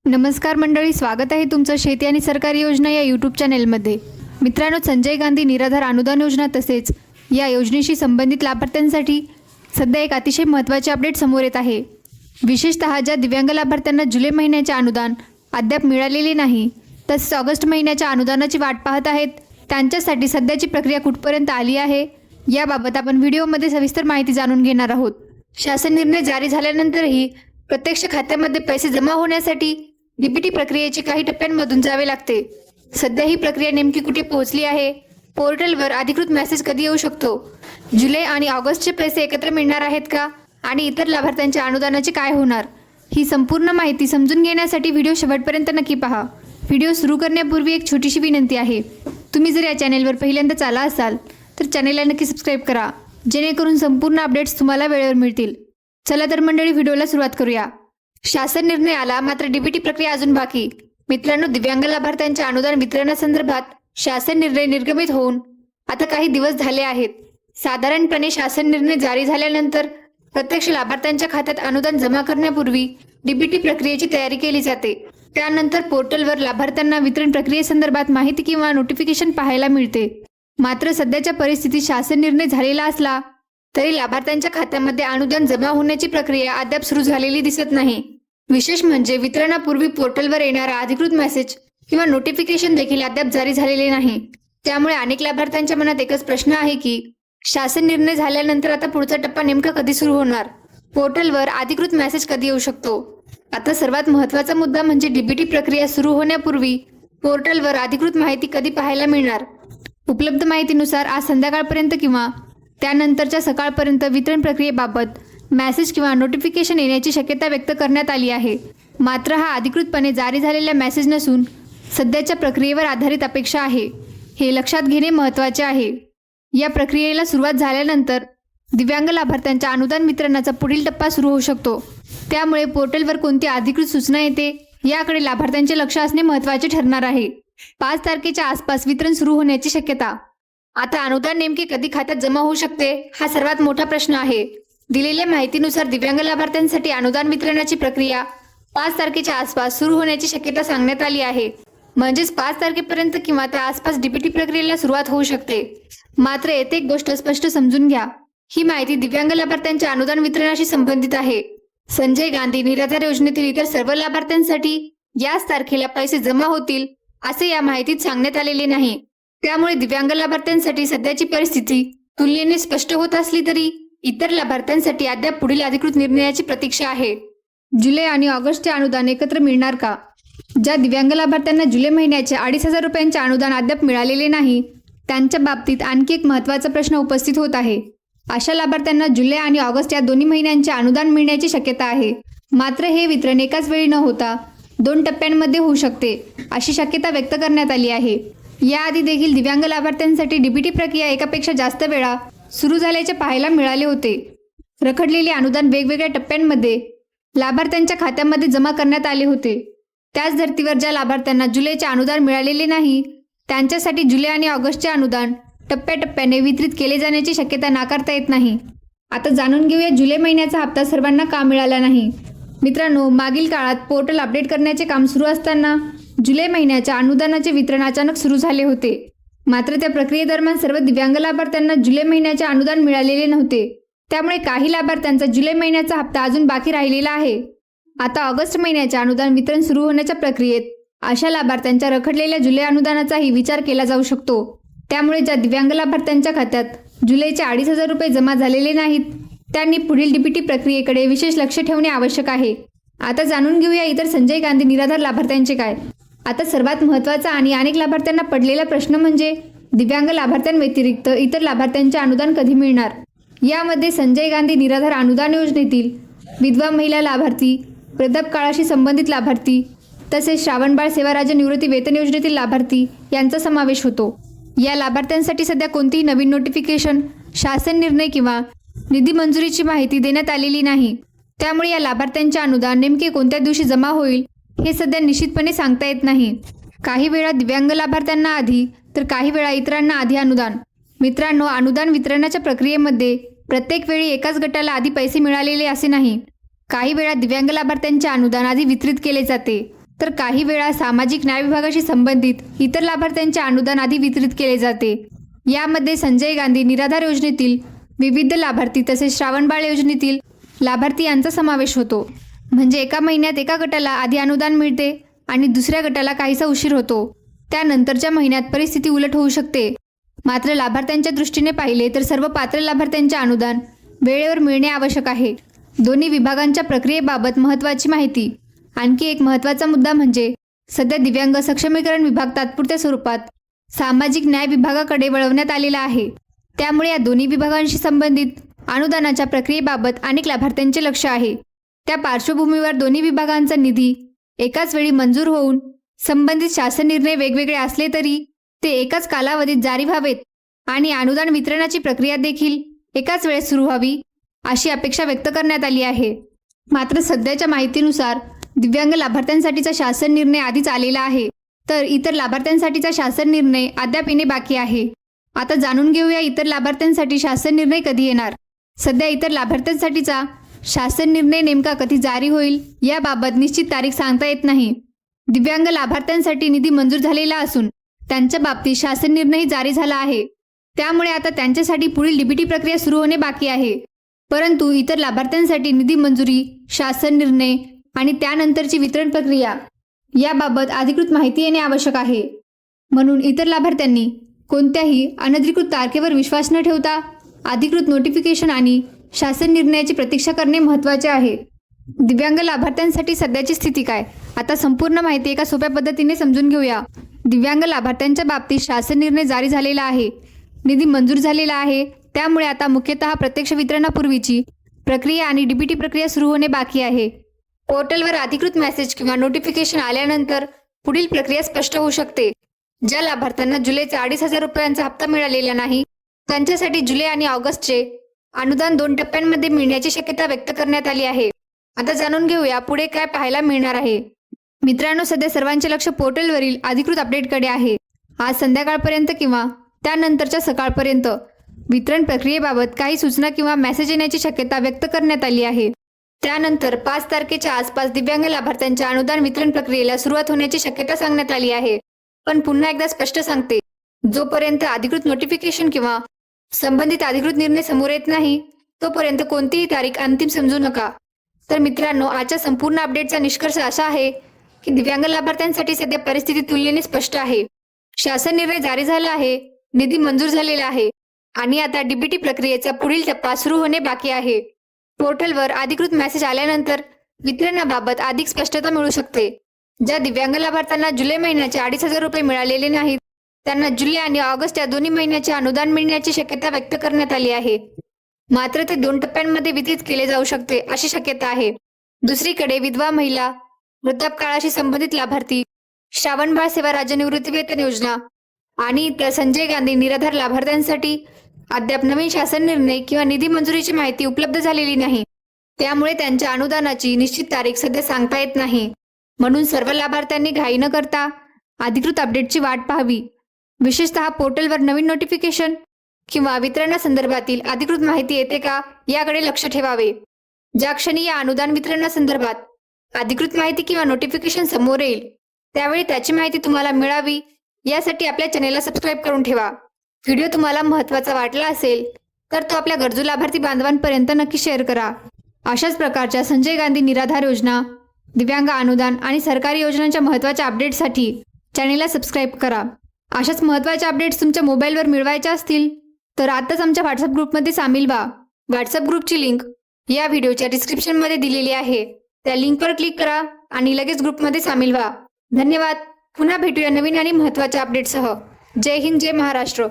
नमस्कार मंडळी, स्वागत आहे तुमचं शेती आणि सरकारी योजना या यूट्यूब चॅनेलमध्ये. मित्रांनो, संजय गांधी निराधार अनुदान योजना तसेच या योजनेशी संबंधित लाभार्थ्यांसाठी सध्या एक अतिशय महत्त्वाचे अपडेट समोर येत आहे. विशेषतः ज्या दिव्यांग लाभार्थ्यांना जुलै महिन्याचे अनुदान अद्याप मिळालेले नाही तसेच ऑगस्ट महिन्याच्या अनुदानाची वाट पाहत आहेत, त्यांच्यासाठी सध्याची प्रक्रिया कुठपर्यंत आली आहे याबाबत आपण व्हिडिओमध्ये सविस्तर माहिती जाणून घेणार आहोत. शासन निर्णय जारी झाल्यानंतरही प्रत्यक्ष खात्यामध्ये पैसे जमा होण्यासाठी डीबीटी प्रक्रियेची काही टप्प्यांमधून जावे लागते. सध्या ही प्रक्रिया नेमकी कुठे पोहोचली आहे? पोर्टलवर अधिकृत मेसेज कधी येऊ शकतो? जुलै आणि ऑगस्टचे पैसे एकत्र मिळणार आहेत का? आणि इतर लाभार्थ्यांच्या अनुदानाचे काय होणार? ही संपूर्ण माहिती समजून घेण्यासाठी व्हिडिओ शेवटपर्यंत नक्की पहा. व्हिडिओ सुरू करण्यापूर्वी एक छोटीशी विनंती आहे. तुम्ही जर या चॅनेलवर पहिल्यांदाच आला असाल तर चॅनेलला नक्की सबस्क्राईब करा, जेणेकरून संपूर्ण अपडेट्स तुम्हाला वेळेवर मिळतील. चला तर मंडळी, व्हिडिओला सुरुवात करूया. शासन निर्णय आला, मात्र डीबीटी प्रक्रिया अजून बाकी. मित्रांनो, दिव्यांग लाभार्थ्यांच्या अनुदान वितरणासंदर्भात शासन निर्णय निर्गमित होऊन आता काही दिवस झाले आहेत. साधारणपणे शासन निर्णय जारी झाल्यानंतर प्रत्यक्ष लाभार्थ्यांच्या खात्यात अनुदान जमा करण्यापूर्वी डीबीटी प्रक्रियेची तयारी केली जाते. त्यानंतर पोर्टलवर लाभार्थ्यांना वितरण प्रक्रियेसंदर्भात माहिती किंवा नोटिफिकेशन पाहायला मिळते. मात्र सध्याच्या परिस्थितीत शासन निर्णय झालेला असला तरी लाभार्थ्यांच्या खात्यामध्ये अनुदान जमा होण्याची प्रक्रिया अद्याप सुरू झालेली दिसत नाही. विशेष म्हणजे वितरणापूर्वी पोर्टलवर येणारा अधिकृत मेसेज किंवा नोटिफिकेशन देखील अद्याप जारी झालेले नाही. त्यामुळे अनेक लाभार्थ्यांच्या मनात एकच प्रश्न आहे की शासन निर्णय झाल्यानंतर आता पुढचा टप्पा नेमका कधी सुरू होणार? पोर्टलवर अधिकृत मेसेज कधी येऊ शकतो? आता सर्वात महत्त्वाचा मुद्दा म्हणजे डीबीटी प्रक्रिया सुरू होण्यापूर्वी पोर्टलवर अधिकृत माहिती कधी पाहायला मिळणार? उपलब्ध माहितीनुसार आज संध्याकाळपर्यंत किंवा त्यानंतरच्या सकाळपर्यंत वितरण प्रक्रियेबाबत मेसेज किंवा नोटिफिकेशन येण्याची शक्यता व्यक्त करण्यात आली आहे. मात्र हा अधिकृतपणे जारी झालेला मेसेज नसून सध्याच्या प्रक्रियेवर आधारित अपेक्षा आहे, हे लक्षात घेणे महत्त्वाचे आहे. या प्रक्रियेला सुरुवात झाल्यानंतर दिव्यांग लाभार्थ्यांच्या अनुदान वितरणाचा पुढील टप्पा सुरू होऊ शकतो. त्यामुळे पोर्टलवर कोणती अधिकृत सूचना येते याकडे लाभार्थ्यांचे लक्ष असणे महत्त्वाचे ठरणार आहे. 5 तारखेच्या आसपास वितरण सुरू होण्याची शक्यता. आता अनुदान नेमके कधी खात्यात जमा होऊ शकते, हा सर्वात मोठा प्रश्न आहे. दिलेल्या माहितीनुसार दिव्यांग लाभार्थ्यांसाठी अनुदान वितरणाची प्रक्रिया 5 तारखेच्या आसपास सुरू होण्याची शक्यता सांगण्यात आली आहे. म्हणजेच 5 तारखेपर्यंत किंवा त्या आसपास डीबीटी प्रक्रियेला सुरुवात होऊ शकते. मात्र येथे एक गोष्ट स्पष्ट समजून घ्या, ही माहिती दिव्यांग लाभार्थ्यांच्या अनुदान वितरणाशी संबंधित आहे. संजय गांधी निराधार योजनेतील इतर सर्व लाभार्थ्यांसाठी याच तारखेला पैसे जमा होतील असे या माहितीत सांगण्यात आलेले नाही. त्यामुळे दिव्यांग लाभार्थ्यांसाठी सध्याची परिस्थिती तुलनेने स्पष्ट होत असली तरी इतर लाभार्थ्यांसाठी अद्याप पुढील अधिकृत निर्णयाची प्रतीक्षा आहे. जुलै आणि ऑगस्टचे अनुदान एकत्र मिळणार का? ज्या दिव्यांग लाभार्थ्यांना जुलै महिन्याचे 2,500 रुपयांचे अनुदान अद्याप मिळालेले नाही, त्यांच्या बाबतीत आणखी एक महत्त्वाचा प्रश्न उपस्थित होत आहे. अशा लाभार्थ्यांना जुलै आणि ऑगस्ट या दोन्ही महिन्यांचे अनुदान मिळण्याची शक्यता आहे. मात्र हे वितरण एकाच वेळी न होता 2 टप्प्यांमध्ये होऊ शकते, अशी शक्यता व्यक्त करण्यात आली आहे. याआधी देखील दिव्यांग लाभार्थ्यांसाठी डीबीटी प्रक्रिया एकापेक्षा जास्त वेळा सुरू झाल्याचे पाहायला मिळाले होते. रखडलेले अनुदान वेगवेगळ्या टप्प्यांमध्ये लाभार्थ्यांच्या खात्यामध्ये जमा करण्यात आले होते. त्याच धर्तीवर ज्या लाभार्थ्यांना जुलैचे अनुदान मिळालेले नाही, त्यांच्यासाठी जुलै आणि ऑगस्टचे अनुदान टप्प्याटप्प्याने वितरित केले जाण्याची शक्यता नाकारता येत नाही. आता जाणून घेऊया जुलै महिन्याचा हप्ता सर्वांना का मिळाला नाही. मित्रांनो, मागील काळात पोर्टल अपडेट करण्याचे काम सुरू असताना जुलै महिन्याच्या अनुदानाचे वितरण अचानक सुरू झाले होते. मात्र त्या प्रक्रियेदरम्यान सर्व दिव्यांग लाभार्थ्यांना जुलै महिन्याचे अनुदान मिळालेले नव्हते. त्यामुळे काही लाभार्थ्यांचा जुलै महिन्याचा हप्ता अजून बाकी राहिलेला आहे. आता ऑगस्ट महिन्याचे अनुदान वितरण सुरू होण्याच्या प्रक्रियेत अशा लाभार्थ्यांच्या रखडलेल्या जुलै अनुदानाचाही विचार केला जाऊ शकतो. त्यामुळे ज्या दिव्यांग लाभार्थ्यांच्या खात्यात जुलैचे 2,500 रुपये जमा झालेले नाहीत, त्यांनी पुढील डीबीटी प्रक्रियेकडे विशेष लक्ष ठेवणे आवश्यक आहे. आता जाणून घेऊया इतर संजय गांधी निराधार लाभार्थ्यांचे काय. आता सर्वात महत्त्वाचा आणि अनेक लाभार्थ्यांना पडलेला प्रश्न म्हणजे दिव्यांग लाभार्थ्यांव्यतिरिक्त इतर लाभार्थ्यांचे अनुदान कधी मिळणार. यामध्ये संजय गांधी निराधार अनुदान योजनेतील विधवा महिला लाभार्थी, वृद्धापकाळाशी संबंधित लाभार्थी तसेच श्रावणबाळ सेवाराज्य निवृत्ती वेतन योजनेतील लाभार्थी यांचा समावेश होतो. या लाभार्थ्यांसाठी सध्या कोणतीही नवीन नोटिफिकेशन, शासन निर्णय किंवा निधी मंजुरीची माहिती देण्यात आलेली नाही. त्यामुळे या लाभार्थ्यांचे अनुदान नेमके कोणत्या दिवशी जमा होईल हे सध्या निश्चितपणे सांगता येत नाही. काही वेळा दिव्यांग लाभार्थ्यांना आधी तर काही वेळा इतरांना आधी अनुदान. मित्रांनो, अनुदान वितरणाच्या प्रक्रियेमध्ये प्रत्येक वेळी एकाच गटाला आधी पैसे मिळालेले असे नाही. काही वेळा दिव्यांग लाभार्थ्यांचे अनुदान आधी वितरित केले जाते तर काही वेळा सामाजिक न्याय विभागाशी संबंधित इतर लाभार्थ्यांचे अनुदान आधी वितरित केले जाते। यामध्ये संजय गांधी निराधार योजनेतील विविध लाभार्थी तसेच श्रावणबाळ योजनेतील लाभार्थी यांचा समावेश होतो। म्हणजे एका महिन्यात एका गटाला आधी अनुदान मिळते आणि दुसऱ्या गटाला काहीसा उशीर होतो। त्यानंतरच्या महिन्यात परिस्थिती उलट होऊ शकते। मात्र लाभार्थ्यांच्या दृष्टीने पाहिले तर सर्व पात्र लाभार्थ्यांचे अनुदान वेळेवर मिळणे आवश्यक आहे। दोन्ही विभागांच्या प्रक्रियेबाबत महत्त्वाची माहिती। आणखी एक महत्त्वाचा मुद्दा म्हणजे सध्या दिव्यांग सक्षमीकरण विभाग तात्पुरत्या स्वरूपात सामाजिक न्याय विभागाकडे वळवण्यात आलेला आहे। त्यामुळे या दोन्ही विभागांशी संबंधित अनुदानाच्या प्रक्रियेबाबत अनेक लाभार्थ्यांचे लक्ष आहे। त्या पार्श्वभूमीवर दोन्ही विभागांचा निधी एकाच वेळी मंजूर होऊन संबंधित शासन निर्णय वेगवेगळे असले तरी ते एकाच कालावधीत जारी व्हावेत आणि अनुदान वितरणाची प्रक्रिया देखील एकाच वेळेस सुरू व्हावी अशी अपेक्षा व्यक्त करण्यात आली आहे। मात्र सध्याच्या माहितीनुसार दिव्यांग लाभार्थ्यांसाठीचा शासन निर्णय आधीच आलेला आहे, तर इतर लाभार्थ्यांसाठीचा शासन निर्णय अद्याप येणे बाकी आहे। आता जाणून घेऊया इतर लाभार्थ्यांसाठी शासन निर्णय कधी येणार। सध्या इतर लाभार्थ्यांसाठीचा शासन निर्णय नेमका कधी जारी होईल याबाबत निश्चित तारीख सांगता येत नाही। दिव्यांग लाभार्थ्यांसाठी निधी मंजूर झालेला असून त्यांच्या बाबतीत शासन निर्णय जारी झाला आहे। त्यामुळे आता त्यांच्यासाठी पुढील डीबीटी प्रक्रिया सुरू होणे बाकी आहे। परंतु इतर लाभार्थ्यांसाठी निधी मंजुरी, शासन निर्णय आणि त्यानंतरची वितरण प्रक्रिया याबाबत अधिकृत माहिती येणे आवश्यक आहे। म्हणून इतर लाभार्थ्यांनी कोणत्याही अनधिकृत तारखेवर विश्वास न ठेवता अधिकृत नोटिफिकेशन आणि शासन निर्णयाची प्रतीक्षा करणे महत्त्वाचे आहे। दिव्यांग लाभार्थ्यांसाठी सध्याची स्थिती काय, आता संपूर्ण माहिती एका सोप्या पद्धतीने समजून घेऊया। दिव्यांग लाभार्थ्यांच्या बाबतीत शासन निर्णय जारी झालेला आहे, निधी मंजूर झालेला आहे। त्यामुळे आता मुख्यतः प्रत्यक्ष वितरणापूर्वीची प्रक्रिया आणि डीबीटी प्रक्रिया सुरू होणे बाकी आहे। पोर्टलवर अधिकृत मेसेज किंवा नोटिफिकेशन आल्यानंतर पुढील प्रक्रिया स्पष्ट होऊ शकते। ज्या लाभार्थ्यांना जुलैचा 2,500 रुपयांचा हप्ता मिळालेला नाही त्यांच्यासाठी जुलै आणि ऑगस्टचे अनुदान 2 टप्प्यांमध्ये मिळण्याची शक्यता व्यक्त करण्यात आली आहे। आता जाणून घेऊया पुढे काय पाहायला मिळणार आहे। मित्रांनो, सध्या सर्वांचे लक्ष पोर्टलवरील अधिकृत अपडेटकडे आहे। आज संध्याकाळपर्यंत किंवा त्यानंतरच्या सकाळपर्यंत वितरण प्रक्रियेबाबत काही सूचना किंवा मेसेज येण्याची शक्यता व्यक्त करण्यात आली आहे। त्यानंतर 5 तारखेच्या आसपास दिव्यांग लाभार्थ्यांच्या अनुदान वितरण प्रक्रियेला सुरुवात होण्याची शक्यता सांगण्यात आली आहे। पण पुन्हा एकदा स्पष्ट सांगते, जोपर्यंत अधिकृत नोटिफिकेशन किंवा संबंधित अधिकृत निर्णय समोर येत नाही तोपर्यंत कोणतीही तारीख अंतिम समजू नका। तर मित्रांनो, आजच्या संपूर्ण अपडेटचा निष्कर्ष असा आहे की दिव्यांग लाभार्थ्यांसाठी सध्या परिस्थिती तुलनेने स्पष्ट आहे। शासन निर्णय जारी झाला आहे, निधी मंजूर झालेला आहे आणि आता डीबीटी प्रक्रियेचा पुढील टप्पा सुरू होणे बाकी आहे। पोर्टलवर अधिकृत मेसेज आल्यानंतर वितरणाबाबत अधिक स्पष्टता मिळू शकते। ज्या दिव्यांग लाभार्थ्यांना जुलै महिन्याचे 2,500 रुपये मिळालेले नाहीत त्यांना जुलै आणि ऑगस्ट या दोन्ही महिन्याचे अनुदान मिळण्याची शक्यता व्यक्त करण्यात आली आहे। मात्र ते 2 टप्प्यांमध्ये वितरित केले जाऊ शकते अशी शक्यता आहे। दुसरीकडे विधवा महिला, वृद्धापकाळाशी संबंधित लाभार्थी, श्रावणबाळ सेवा राज्य निवृत्ती वेतन योजना आणि इतर संजय गांधी निराधार लाभार्थ्यांसाठी अद्याप नवीन शासन निर्णय किंवा निधी मंजुरीची माहिती उपलब्ध झालेली नाही। त्यामुळे त्यांच्या अनुदानाची निश्चित तारीख सध्या सांगता येत नाही। म्हणून सर्व लाभार्थ्यांनी घाई न करता अधिकृत अपडेटची वाट पाहावी। विशेषतः पोर्टलवर नवीन नोटिफिकेशन किंवा वितरणासंदर्भातील अधिकृत माहिती येते का याकडे लक्ष ठेवावे। ज्या क्षणी या अनुदान वितरणासंदर्भात अधिकृत माहिती किंवा नोटिफिकेशन समोर येईल त्यावेळी त्याची माहिती तुम्हाला मिळावी यासाठी आपल्या चॅनेलला सबस्क्राईब करून ठेवा। व्हिडिओ तुम्हाला महत्त्वाचा वाटला असेल तर तो आपल्या गरजू लाभार्थी बांधवांपर्यंत नक्की शेअर करा। अशाच प्रकारच्या संजय गांधी निराधार योजना, दिव्यांग अनुदान आणि सरकारी योजनांच्या महत्त्वाच्या अपडेट्ससाठी चॅनेलला सबस्क्राईब करा। अशाच महत्त्वाच्या अपडेट्स तुमच्या मोबाईलवर मिळवायच्या असतील तर आताच आमच्या व्हॉट्सअप ग्रुपमध्ये सामील व्हा। व्हॉट्सअप ग्रुपची लिंक या व्हिडिओच्या डिस्क्रिप्शनमध्ये दिलेली आहे। त्या लिंकवर क्लिक करा आणि लगेच ग्रुपमध्ये सामील व्हा। धन्यवाद। पुन्हा भेटूया नवीन आणि महत्त्वाच्या अपडेटसह। जय हिंद, जय महाराष्ट्र।